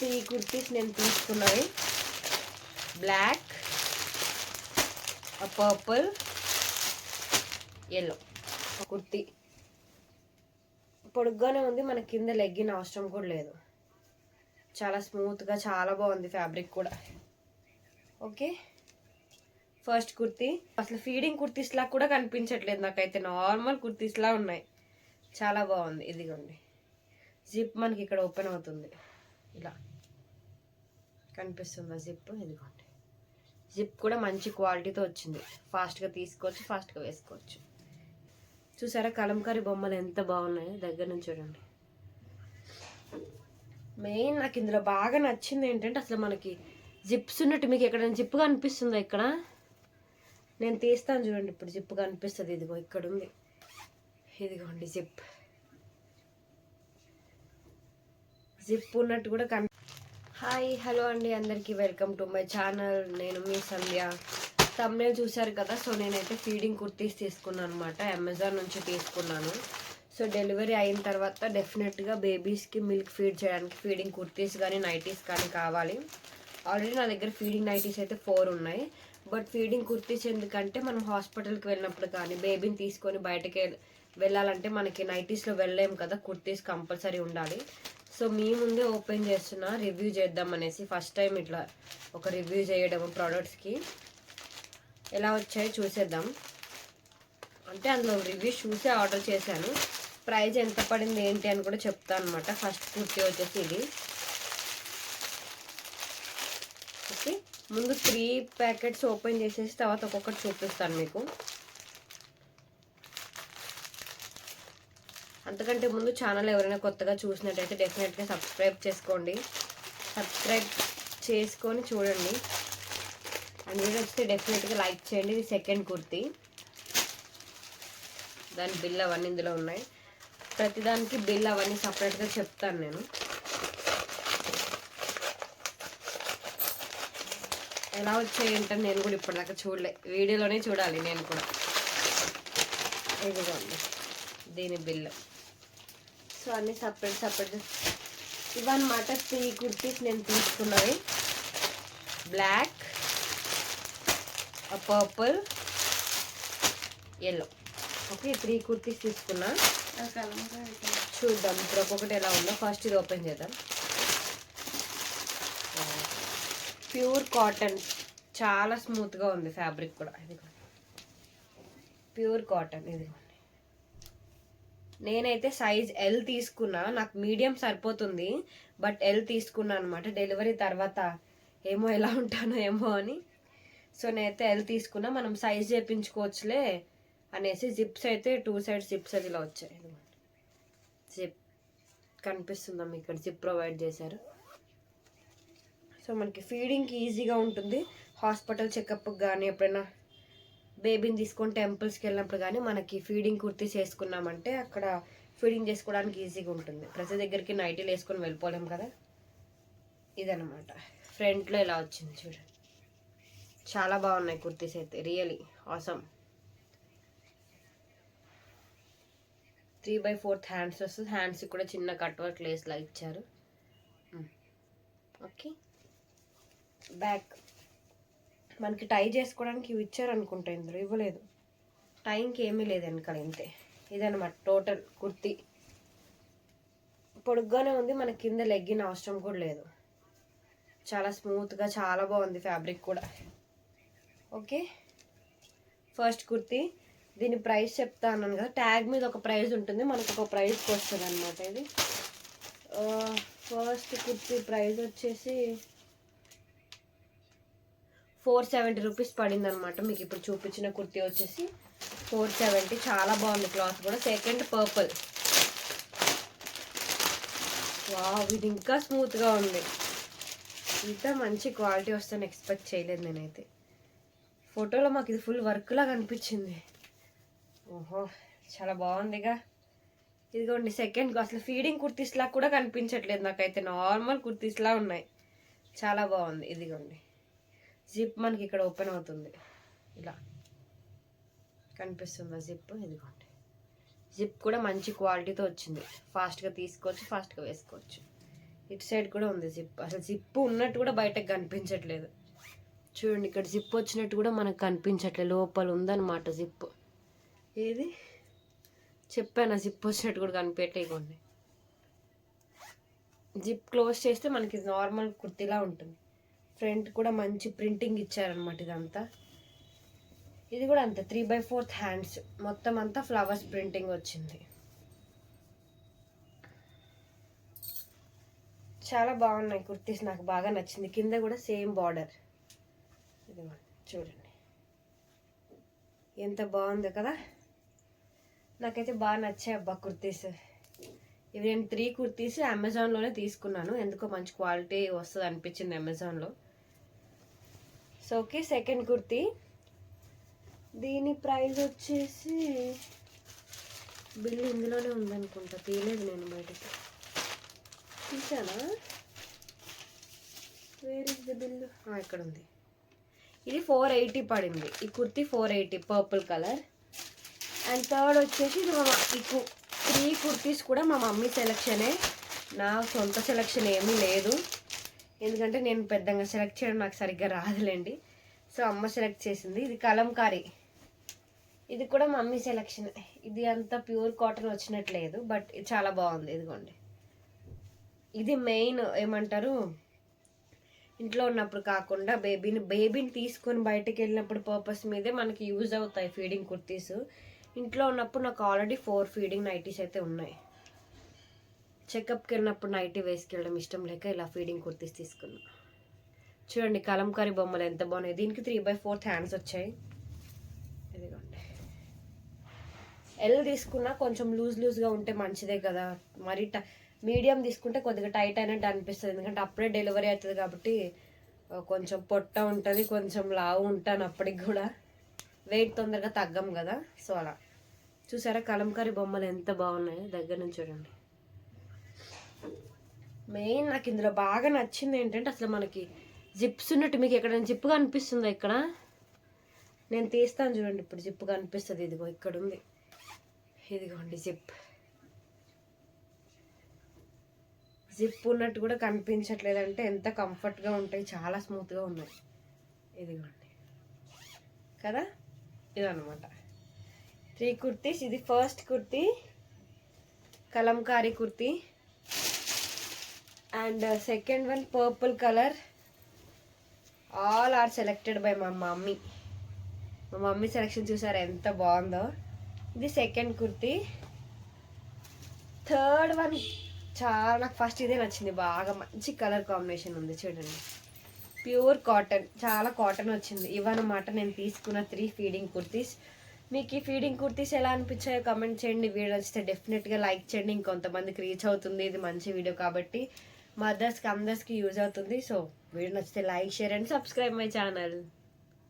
Three kurtis నేను తీసుకున్నాయి. Black, purple, yellow. Kurti పొడుగ్గానే ఉంది, మన కింద లెగ్గిన్ అవసరం కూడా లేదు. చాలా స్మూత్గా, చాలా బాగుంది ఫ్యాబ్రిక్ కూడా. ఓకే, ఫస్ట్ కుర్తీ అసలు ఫీడింగ్ కుర్తీస్ లా కూడా కనిపించట్లేదు నాకైతే, నార్మల్ కుర్తీస్ లా ఉన్నాయి. చాలా బాగుంది. ఇదిగోండి, జిప్ మనకి ఇక్కడ ఓపెన్ అవుతుంది, ఇలా కనిపిస్తుందా జిప్? ఇదిగోండి, జిప్ కూడా మంచి క్వాలిటీతో వచ్చింది. ఫాస్ట్గా తీసుకోవచ్చు, ఫాస్ట్గా వేసుకోవచ్చు. చూసారా కలంకారీ బొమ్మలు ఎంత బాగున్నాయో? దగ్గర నుంచి చూడండి. మెయిన్ నాకు ఇందులో బాగా నచ్చింది ఏంటంటే అసలు మనకి జిప్స్ ఉన్నట్టు. మీకు ఎక్కడైనా జిప్ కనిపిస్తుందా? ఇక్కడ నేను తీస్తాను చూడండి, ఇప్పుడు జిప్ కనిపిస్తుంది. ఇదిగో ఇక్కడ ఉంది, ఇదిగోండి జిప్. జిప్ ఉన్నట్టు కూడా హాయ్, హలో అండి అందరికీ, వెల్కమ్ టు మై ఛానల్. నేను మీ సంధ్య. తమ్నేల్ చూసారు కదా. సో నేనైతే ఫీడింగ్ కుర్తీస్ తీసుకున్నాను అనమాట, అమెజాన్ నుంచి తీసుకున్నాను. సో డెలివరీ అయిన తర్వాత డెఫినెట్గా బేబీస్కి మిల్క్ ఫీడ్ చేయడానికి ఫీడింగ్ కుర్తీస్ కానీ నైటీస్ కానీ కావాలి. ఆల్రెడీ నా దగ్గర ఫీడింగ్ నైటీస్ అయితే 4 ఉన్నాయి. బట్ ఫీడింగ్ కుర్తీస్ ఎందుకంటే మనం హాస్పిటల్కి వెళ్ళినప్పుడు కానీ బేబీని తీసుకొని బయటకి వెళ్ళాలంటే మనకి నైటీస్లో వెళ్ళలేము కదా, కుర్తీస్ కంపల్సరీ ఉండాలి. సో మీ ముందే ఓపెన్ చేస్తున్నా, రివ్యూ చేద్దాం అనేసి. ఫస్ట్ టైం ఇట్లా ఒక రివ్యూ చేయడం ప్రోడక్ట్స్కి. ఎలా వచ్చాయో చూసేద్దాం. అంటే అందులో రివ్యూస్ చూసి ఆర్డర్ చేశాను. ప్రైస్ ఎంత పడింది ఏంటి అని కూడా చెప్తాను అనమాట. ఫస్ట్ కుర్తీ వచ్చేసి ఇది. ఓకే, ముందు 3 ప్యాకెట్స్ ఓపెన్ చేసేసి తర్వాత ఒక్కొక్కటి చూపిస్తాను మీకు. అంతకంటే ముందు ఛానల్ ఎవరైనా కొత్తగా చూసినట్టయితే డెఫినెట్గా సబ్స్క్రైబ్ చేసుకోండి. సబ్స్క్రైబ్ చేసుకొని చూడండి. అండ్ వీడియో వస్తే డెఫినెట్గా లైక్ చేయండి. ఇది సెకండ్ కుర్తీ. దాని బిల్ అవన్నీ ఇందులో ఉన్నాయి. ప్రతిదానికి బిల్ అవన్నీ సపరేట్గా చెప్తాను నేను. ఎలా వచ్చాయి ఏంటని నేను కూడా ఇప్పటిదాకా చూడలే, వీడియోలోనే చూడాలి నేను కూడా. ఇదిగోండి దీని బిల్. సో అన్నీ సపరేట్ ఇవన్నమాట 3 కుర్తీస్ నేను తీసుకున్నవి. Black, purple, yellow. Okay, 3 kurtis తీసుకున్నా. చూద్దాం ఇప్పుడు ఒక్కొక్కటి ఎలా ఉందో. ఫస్ట్ ఇది ఓపెన్ చేద్దాం. ప్యూర్ కాటన్, చాలా స్మూత్గా ఉంది ఫ్యాబ్రిక్ కూడా. ఇది ప్యూర్ కాటన్. ఇదిగోండి, నేనైతే సైజ్ ఎల్ తీసుకున్నా. నాకు మీడియం సరిపోతుంది, బట్ ఎల్ తీసుకున్నా అనమాట. డెలివరీ తర్వాత ఏమో ఎలా ఉంటానో ఏమో అని. సో నేనైతే ఎల్ తీసుకున్నా. మనం సైజ్ చేయించుకోవచ్చులే అనేసి. జిప్స్ అయితే 2 సైడ్స్ జిప్స్ అది ఇలా వచ్చాయి. జిప్ కనిపిస్తుందా మీకు? ఇక్కడ జిప్ ప్రొవైడ్ చేశారు. సో మనకి ఫీడింగ్కి ఈజీగా ఉంటుంది. హాస్పిటల్ చెకప్కి కానీ ఎప్పుడైనా బేబీని తీసుకొని టెంపుల్స్కి వెళ్ళినప్పుడు కానీ మనకి ఫీడింగ్ కుర్తీస్ వేసుకున్నామంటే అక్కడ ఫీడింగ్ చేసుకోవడానికి ఈజీగా ఉంటుంది. ప్రతి దగ్గరికి నైటీలు వేసుకొని వెళ్ళిపోలేం కదా. ఇదనమాట. ఫ్రంట్లో ఇలా వచ్చింది చూడండి. చాలా బాగున్నాయి కుర్తీస్ అయితే, రియలీ ఆసమ్. 3/4 హ్యాండ్స్ వస్తుంది. హ్యాండ్స్కి కూడా చిన్న కట్ వర్క్ లేస్లా ఇచ్చారు. ఓకే, బ్యాక్ మనకి టై చేసుకోవడానికి ఇవి ఇచ్చారు అనుకుంటా, ఇందులో ఇవ్వలేదు. టైంకి ఏమీ లేదు వెనకాల, ఇంతే. ఇదనమాట టోటల్ కుర్తీ. పొడుగ్గానే ఉంది, మన కింద లెగ్గిన్ అవసరం కూడా లేదు. చాలా స్మూత్గా, చాలా బాగుంది ఫ్యాబ్రిక్ కూడా. Okay, first kurti. దీని ప్రైస్ చెప్తా అన్నాను కదా, ట్యాగ్ మీద ఒక ప్రైస్ ఉంటుంది, మనకు ఒక ప్రైస్కి వస్తుంది అనమాట. ఇది ఫస్ట్ కుర్తీ ప్రైస్ వచ్చేసి 470 రూపీస్ పడింది అనమాట. మీకు ఇప్పుడు చూపించిన కుర్తీ వచ్చేసి 470. చాలా బాగుంది క్లాత్ కూడా. Second purple. వావ్, ఇది ఇంకా స్మూత్గా ఉంది. ఇంత మంచి క్వాలిటీ వస్తుందని ఎక్స్పెక్ట్ చేయలేదు నేనైతే. ఫోటోలో మాకు ఇది ఫుల్ వర్క్ లాగా అనిపించింది. ఓహో, చాలా బాగుందిగా. ఇదిగోండి సెకండ్. అసలు ఫీడింగ్ కుర్తీస్ లా కూడా కనిపించట్లేదు నాకైతే, నార్మల్ కుర్తీస్ లా ఉన్నాయి. చాలా బాగుంది. ఇదిగోండి, జిప్ మనకి ఇక్కడ ఓపెన్ అవుతుంది, ఇలా కనిపిస్తుందా జిప్? ఇదిగోండి, జిప్ కూడా మంచి క్వాలిటీతో వచ్చింది. ఫాస్ట్గా తీసుకోవచ్చు, ఫాస్ట్గా వేసుకోవచ్చు. ఇటు సైడ్ కూడా ఉంది జిప్. అసలు జిప్ ఉన్నట్టు కూడా బయటకు కనిపించట్లేదు. చూడండి ఇక్కడ జిప్ వచ్చినట్టు కూడా మనకు కనిపించట్లేదు. లోపల ఉందన్నమాట జిప్. ఏది చెప్పాను, జిప్ వచ్చినట్టు కూడా కనిపెట్టేయకండి. జిప్ క్లోజ్ చేస్తే మనకి నార్మల్ కుర్తీలా ఉంటుంది. ఫ్రంట్ కూడా మంచి ప్రింటింగ్ ఇచ్చారనమాట. ఇదంతా ఇది కూడా అంతే 3/4 హ్యాండ్స్. మొత్తం అంతా ఫ్లవర్స్ ప్రింటింగ్ వచ్చింది. చాలా బాగున్నాయి కుర్తీస్, నాకు బాగా నచ్చింది. కింద కూడా సేమ్ బార్డర్. ఇది చూడండి ఎంత బాగుందో కదా. నాకైతే బాగా నచ్చాయి అబ్బా కుర్తీస్. ఇవి నేను 3 కుర్తీస్ అమెజాన్లోనే తీసుకున్నాను. ఎందుకో మంచి క్వాలిటీ వస్తుంది అనిపించింది అమెజాన్లో. So okay, second kurti. దీని ప్రైస్ వచ్చేసి బిల్లు ఇందులోనే ఉందనుకుంటా. తీయలేదు నేను బయటకి. తీసానా? Where is the bill? ఇక్కడ ఉంది. ఇది 480 పడింది. ఈ kurti 480 purple colour. And third వచ్చేసి ఇది 3 కుర్తీస్ కూడా మా మమ్మీ సెలెక్షనే. నా సొంత సెలెక్షన్ ఏమీ లేదు, ఎందుకంటే నేను పెద్దగా సెలెక్ట్ చేయడం నాకు సరిగ్గా రాదులేండి. సో అమ్మ సెలెక్ట్ చేసింది. ఇది కలంకారీ. ఇది కూడా మమ్మీ సెలెక్షన్. ఇది అంత ప్యూర్ కాటన్ వచ్చినట్లేదు, బట్ ఇది చాలా బాగుంది. ఇదిగోండి, ఇది మెయిన్ ఏమంటారు, ఇంట్లో ఉన్నప్పుడు కాకుండా బేబీని తీసుకొని బయటకు వెళ్ళినప్పుడు పర్పస్ మీదే మనకి యూజ్ అవుతాయి ఫీడింగ్ కుర్తీస్. ఇంట్లో ఉన్నప్పుడు నాకు ఆల్రెడీ 4 ఫీడింగ్ నైటీస్ అయితే ఉన్నాయి. చెకప్కి వెళ్ళినప్పుడు నైటీ వేసుకెళ్ళడం ఇష్టం లేక ఇలా ఫీడింగ్ కుర్తీస్ తీసుకున్నా. చూడండి కలంకారీ బొమ్మలు ఎంత బాగున్నాయి. దీనికి 3/4 హ్యాండ్స్ వచ్చాయి. ఇదిగోండి, ఎల్ తీసుకున్నా కొంచెం లూజ్గా ఉంటే మంచిదే కదా. మరి మీడియం తీసుకుంటే కొద్దిగా టైట్ అయినట్టు అనిపిస్తుంది, ఎందుకంటే అప్పుడే డెలివరీ అవుతుంది కాబట్టి కొంచెం పొట్ట ఉంటుంది, కొంచెం లావు ఉంటాను. అప్పటికి కూడా వెయిట్ తొందరగా తగ్గం కదా. సో అలా చూసారా కలంకారీ బొమ్మలు ఎంత బాగున్నాయో. దగ్గర నుంచి చూడండి. మెయిన్ నాకు ఇందులో బాగా నచ్చింది ఏంటంటే అసలు మనకి జిప్స్ ఉన్నట్టు. మీకు ఎక్కడైనా జిప్ కనిపిస్తుందా? ఇక్కడ నేను తీస్తాను చూడండి. ఇప్పుడు జిప్ కనిపిస్తుంది. ఇదిగో ఇక్కడ ఉంది. ఇదిగోండి జిప్. జిప్ ఉన్నట్టు కూడా కనిపించట్లేదంటే ఎంత కంఫర్ట్గా ఉంటాయి, చాలా స్మూత్గా ఉన్నాయి. ఇదిగోండి కదా, ఇదన్నమాట 3 కుర్తీస్. ఇది first kurti kalamkari kurti. And second one purple colour. All are selected by మా మమ్మీ. మా మమ్మీ సెలెక్షన్ చూసారా ఎంత బాగుందో. ఇది సెకండ్ కుర్తీ. థర్డ్ వన్ చాలా నాకు ఫస్ట్ ఇదే నచ్చింది బాగా. మంచి కలర్ కాంబినేషన్ ఉంది చూడండి. ప్యూర్ కాటన్, చాలా కాటన్ వచ్చింది. ఇవన్నమాట నేను తీసుకున్న 3 ఫీడింగ్ కుర్తీస్. మీకు ఈ ఫీడింగ్ కుర్తీస్ ఎలా అనిపించాయో కమెంట్ చేయండి. వీడియో నచ్చితే డెఫినెట్గా లైక్ చేయండి. ఇంకొంతమందికి రీచ్ అవుతుంది. ఇది మంచి వీడియో కాబట్టి మదర్స్కి అందరికీ యూజ్ అవుతుంది. సో వీడియో నచ్చితే like, share and subscribe my channel.